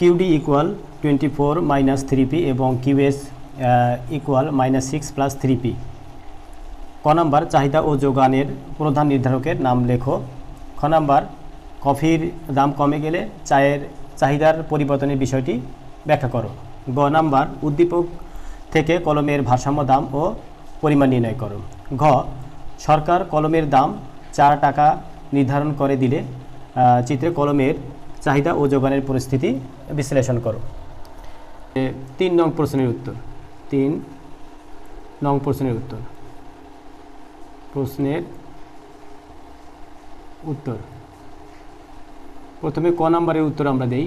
QD equal 24 minus 3p এবং QS equal -6 plus 3p। ক number চাহিদা ও যোগানের প্রধান নির্ধারকের নাম লেখো। খ নাম্বার কফির দাম কমে গেলে চায়ের চাহিদার পরিবর্তনের বিষয়টি ব্যাখ্যা করো। গ নাম্বার উদ্দীপক থেকে কলমের ভারসাম্য দাম ও পরিমাণ নির্ণয় করো। ঘ সরকার কলমের দাম 4 টাকা নির্ধারণ করে দিলে চিত্রে কলমের চাহিদা ও যোগানের পরিস্থিতি বিশ্লেষণ করো। 3 নং প্রশ্নের উত্তর। 3 নং প্রশ্নের উত্তর। প্রথমে ক নাম্বারের উত্তর আমরা দেই।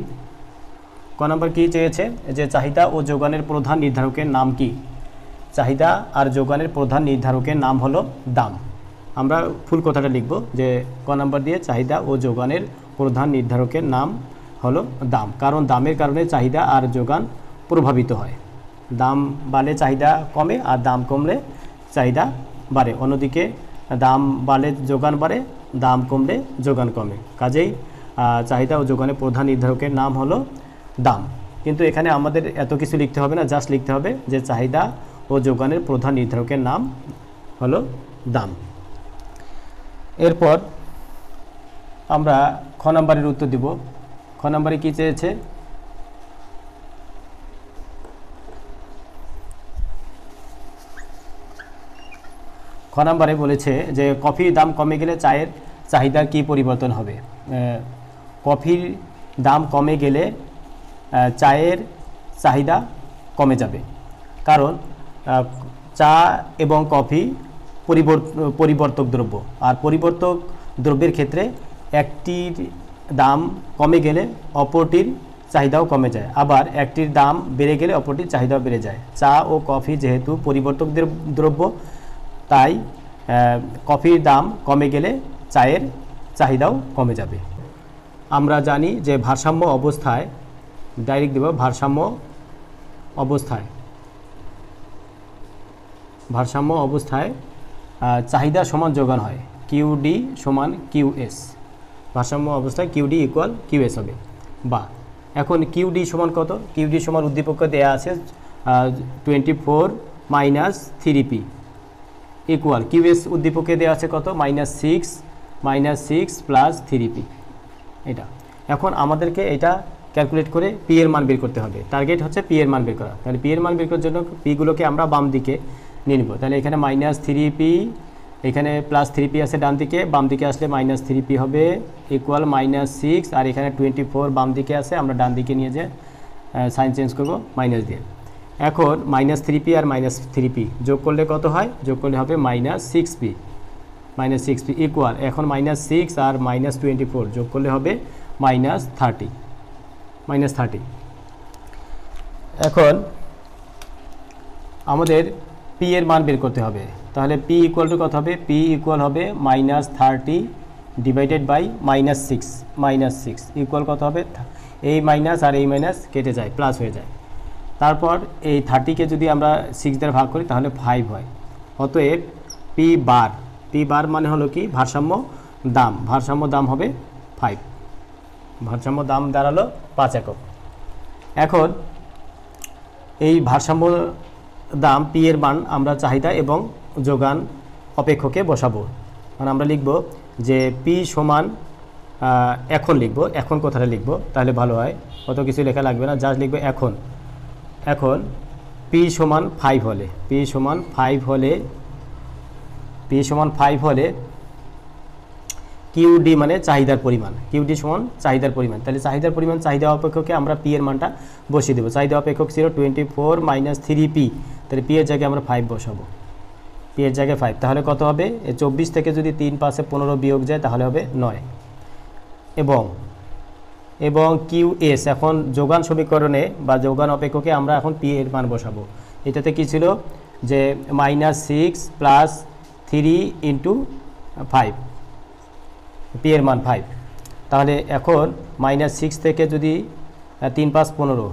ক নাম্বার কি চেয়েছে যে চাহিদা ও যোগানের প্রধান নির্ধারকের নাম কি? চাহিদা আর যোগানের প্রধান নির্ধারকের নাম হলো দাম। আমরা ফুল কথাটা লিখব যে ক নাম্বার দিয়ে চাহিদা ও যোগানের প্রধান নির্ধারকের নাম হলো দাম, কারণ দামের কারণে চাহিদা আর যোগান প্রভাবিত হয়। দাম বাড়লে চাহিদা কমে আর দাম কমলে চাহিদা বাড়ে, অন্যদিকে দাম বাড়লে যোগান বাড়ে, দাম কমলে যোগান কমে। কাজেই চাহিদা ও যোগানের প্রধান নির্ধারকের নাম হলো দাম। কিন্তু এখানে আমাদের এত কিছু লিখতে হবে না, জাস্ট লিখতে হবে যে চাহিদা ও যোগানের প্রধান নির্ধারকের নাম হলো দাম। এরপর আমরা খ নাম্বারের উত্তর দিব। খ নাম্বারে কি চেয়েছে? খ নাম্বারে বলেছে যে কফির দাম কমে গেলে চায়ের চাহিদার কি পরিবর্তন হবে। কফির দাম কমে গেলে চায়ের চাহিদা কমে যাবে, কারণ চা এবং কফি পরিবর্তক দ্রব্য, আর পরিবর্তক দ্রব্যের ক্ষেত্রে একটির দাম কমে গেলে অপরটির চাহিদাও কমে যায়, আবার একটির দাম বেড়ে গেলে অপরটির চাহিদাও বেড়ে যায়। চা ও কফি যেহেতু পরিবর্তক দ্রব্য, তাই কফির দাম কমে গেলে চায়ের চাহিদাও কমে যাবে। আমরা জানি যে ভারসাম্য অবস্থায়, ডাইরেক্ট দেব ভারসাম্য অবস্থায় চাহিদা সমান যোগান হয়, কিউডি সমান কিউএস। ভারসাম্য অবস্থায় কিউডি ইকুয়াল কিউএস হবে। বা এখন কিউডি সমান কত? কিউডি সমান উদ্দীপক দেওয়া আছে 24 মাইনাস 3p ইকুয়াল কিউএস উদ্দীপকে দেওয়া আছে কত? -6 প্লাস 3p। এটা এখন আমাদেরকে এটা ক্যালকুলেট করে পি এর মান বের করতে হবে। টার্গেট হচ্ছে পি এর মান বের করা। তাহলে পি এর মান বের করার জন্য পিগুলোকে আমরা বাম দিকে নিয়ে নেব। তাহলে এখানে -3p, এখানে +3p আছে ডান দিকে, বাম দিকে আসলে -3p হবে ইকুয়াল -6, আর এখানে 24 বাম দিকে আছে, আমরা ডান দিকে নিয়ে যে সাইন চেঞ্জ করব মাইনাস দিয়ে। এখন -3p আর -3p যোগ করলে কত হয়? যোগ করলে হবে -6p ইকুয়াল, এখন -6 আর -24 যোগ করলে হবে -30। এখন আমাদের পি এর মান বের করতে হবে। তাহলে পি ইকুয়াল টু কত হবে? পি ইকুয়াল হবে -30 ডিভাইডেড বাই -6 ইকুয়াল কত হবে? এই মাইনাস আর এই মাইনাস কেটে যায়, প্লাস হয়ে যায়। তারপর এই 30কে যদি আমরা 6 দ্বারা ভাগ করি তাহলে 5 হয়। অতএব পি বার মানে হলো কি? ভারসাম্য দাম হবে 5। ভারসাম্য দাম দাঁড়ালো 5 একক। এখন এই ভারসাম্য দাম পি এর মান আমরা চাহিদা এবং যোগান অপেক্ষকে বসাবো। মানে আমরা লিখব যে পি সমান, এখন কথাটা লিখব, তাহলে ভালো হয়। অত কিছু লেখা লাগবে না, জাস্ট লিখবে এখন পি সমান 5 হলে কিউডি মানে চাহিদার পরিমাণ, কিউডি সমান চাহিদার পরিমাণ। তাহলে চাহিদার পরিমাণ চাহিদা অপেক্ষকে আমরা পি এর মানটা বসিয়ে দেবো। চাহিদা অপেক্ষক ছিল 24 মাইনাস 3p, তাহলে পি এর জায়গায় আমরা 5 বসাবো। পি এর জায়গায় 5, তাহলে কত হবে? 24 থেকে যদি 3 পাশে 15 বিয়োগ যায় তাহলে হবে 9। এবং কিউএস, এখন যোগান সমীকরণে বা যোগান অপেক্ষকে আমরা এখন পি এর মান বসাবো। এটাতে কি ছিল যে -6 প্লাস 3 ইন্টু 5, পি এর মান 5। তাহলে এখন -6 থেকে যদি 3 5 15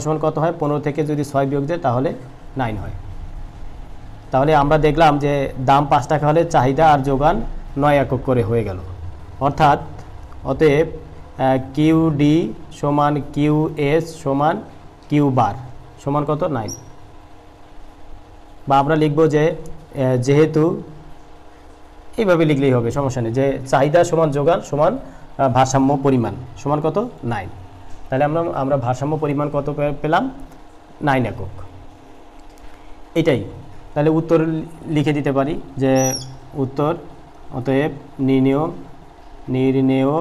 সমান কত হয়? 15 থেকে যদি 6 বিয়োগ দেয় তাহলে 9 হয়। তাহলে আমরা দেখলাম যে দাম 5 টাকা হলে চাহিদা আর যোগান 9 একক করে হয়ে গেল। অতএব কিউ ডি সমান কিউ এস সমান কিউ বার সমান কত 9। বা আমরা লিখব যে যেহেতু এইভাবে লিখলেই হবে, সমস্যা নেই, যে চাহিদা সমান যোগান সমান ভারসাম্য পরিমাণ সমান কত 9। তাহলে আমরা ভারসাম্য পরিমাণ কত পেলাম 9 একক। এটাই তাহলে উত্তর লিখে দিতে পারি যে উত্তর অতএব নির্ণেয়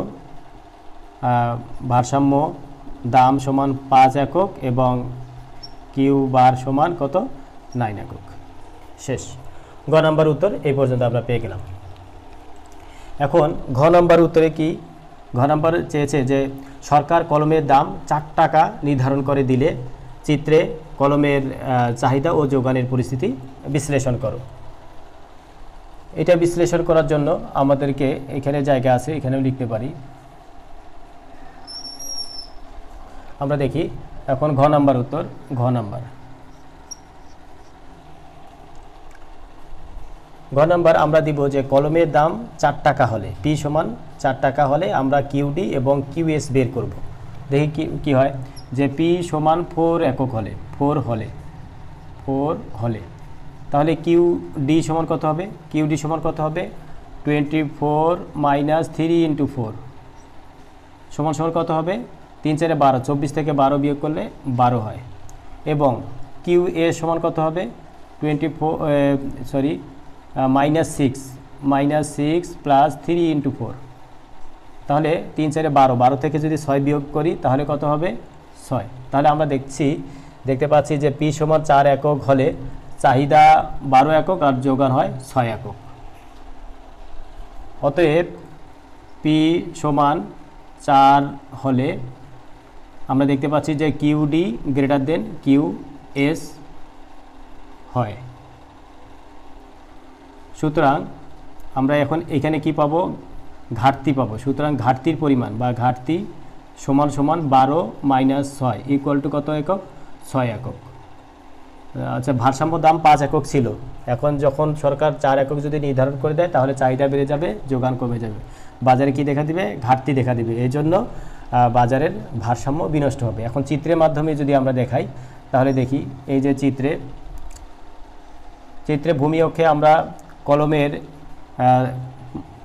ভারসাম্য দাম সমান 5 একক এবং কিউ বার সমান কত 9 একক। শেষ। গ নাম্বার উত্তর এই পর্যন্ত আমরা পেয়ে গেলাম। এখন ঘ নাম্বার উত্তরে কি, ঘ নাম্বার চেয়েছে যে সরকার কলমের দাম 4 টাকা নির্ধারণ করে দিলে চিত্রে কলমের চাহিদা ও যোগানের পরিস্থিতি বিশ্লেষণ করো। এটা বিশ্লেষণ করার জন্য আমাদেরকে এখানে জায়গা আছে, এখানেও লিখতে পারি। আমরা দেখি এখন ঘ নাম্বার উত্তর। ঘ নাম্বার আমরা দিব যে কলমের দাম 4 টাকা হলে পি সমান 4 টাকা হলে আমরা কিউডি এবং কিউএস বের করব। দেখি কি হয়, যে পি সমান 4 একক হলে 4 হলে তাহলে কিউডি সমান কত হবে, কিউডি সমান কত হবে 24 মাইনাস 3 ইন্টু 4 সমান কত হবে 3 4 12, 24 থেকে 12 বিয়োগ করলে 12 হয়। এবং কিউএস সমান কত হবে -6 প্লাস 3 ইন্টু 4, তাহলে 3 4 12, 12 থেকে যদি 6 বিয়োগ করি তাহলে কত হবে 6। তাহলে আমরা দেখতে পাচ্ছি যে পি সমান 4 একক হলে চাহিদা 12 একক আর যোগান হয় 6 একক। অতএব পি সমান 4 হলে আমরা দেখতে পাচ্ছি যে কিউডি গ্রেটার দেন কিউএস হয়। সুতরাং আমরা এখন এখানে কি পাবো, ঘাটতি পাবো। সুতরাং ঘাটতির পরিমাণ বা ঘাটতি সমান 12 মাইনাস 6 ইকুয়াল টু কত একক 6 একক। আচ্ছা, ভারসাম্য দাম 5 একক ছিল, এখন যখন সরকার 4 একক যদি নির্ধারণ করে দেয় তাহলে চাহিদা বেড়ে যাবে, যোগান কমে যাবে, বাজারে কি দেখা দিবে, ঘাটতি দেখা দিবে। এই জন্য বাজারের ভারসাম্য বিনষ্ট হবে। এখন চিত্রের মাধ্যমে যদি আমরা দেখাই তাহলে দেখি, এই যে চিত্রে ভূমি অক্ষে আমরা কলমের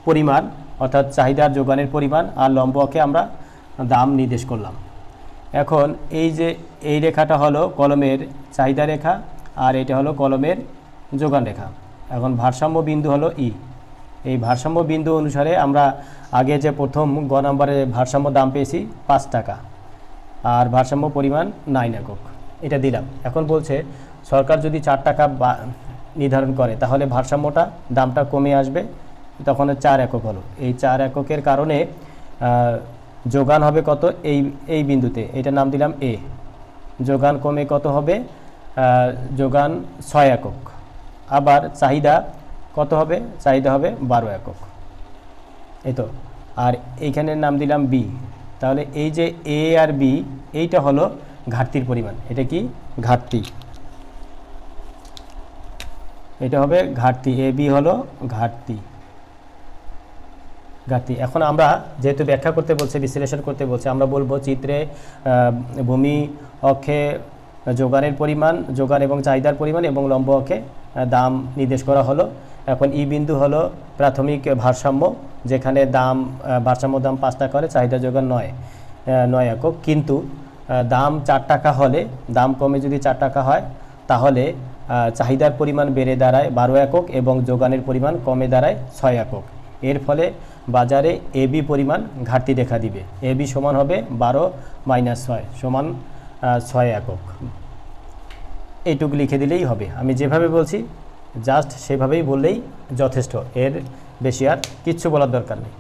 পরিমাণ অর্থাৎ চাহিদার যোগানের পরিমাণ আর লম্ব অক্ষে আমরা দাম নির্দেশ করলাম। এখন এই রেখাটা হলো কলমের চাহিদা রেখা আর এটা হলো কলমের যোগান রেখা। এখন ভারসাম্য বিন্দু হলো ই। এই ভারসাম্য বিন্দু অনুসারে আমরা আগে যে প্রথম গ নম্বরে ভারসাম্য দাম পেয়েছি 5 টাকা আর ভারসাম্য পরিমাণ 9 একক, এটা দিলাম। এখন বলছে সরকার যদি 4 টাকা নির্ধারণ করে তাহলে ভারসাম্যটা দামটা কমে আসবে, তখন 4 একক হলো। এই 4 এককের কারণে যোগান হবে কত, এই বিন্দুতে, এটা নাম দিলাম এ। যোগান কমে কত হবে, যোগান 6 একক। আবার চাহিদা কত হবে, চাহিদা হবে 12 একক, এই তো। আর এইখানের নাম দিলাম বি। তাহলে এই যে এ আর বি এইটা হলো ঘাটতির পরিমাণ। এটা কি ঘাটতি, এটা হবে ঘাটতি, এ বি হলো ঘাটতি। এখন আমরা যেহেতু ব্যাখ্যা করতে বলছে, বিশ্লেষণ করতে বলছে, আমরা বলবো চিত্রে ভূমি অক্ষে যোগানের পরিমাণ, যোগান এবং চাহিদার পরিমাণ এবং লম্ব অক্ষে দাম নির্দেশ করা হলো। এখন ই বিন্দু হলো প্রাথমিক ভারসাম্য, যেখানে ভারসাম্য দাম 5 টাকা হলে চাহিদা যোগান 9 একক। কিন্তু দাম 4 টাকা হলে, দাম কমে যদি 4 টাকা হয় তাহলে চাহিদার পরিমাণ বেড়ে দাঁড়ায় 12 একক এবং যোগানের পরিমাণ কমে দাঁড়ায় 6 একক। এর ফলে বাজারে এবি পরিমাণ ঘাটতি দেখা দিবে। এবি সমান হবে 12 মাইনাস 6 সমান 6 একক। এইটুকু লিখে দিলেই হবে। আমি যেভাবে বলছি জাস্ট সেভাবেই বললেই যথেষ্ট, এর বেশি আর কিচ্ছু বলার দরকার নেই।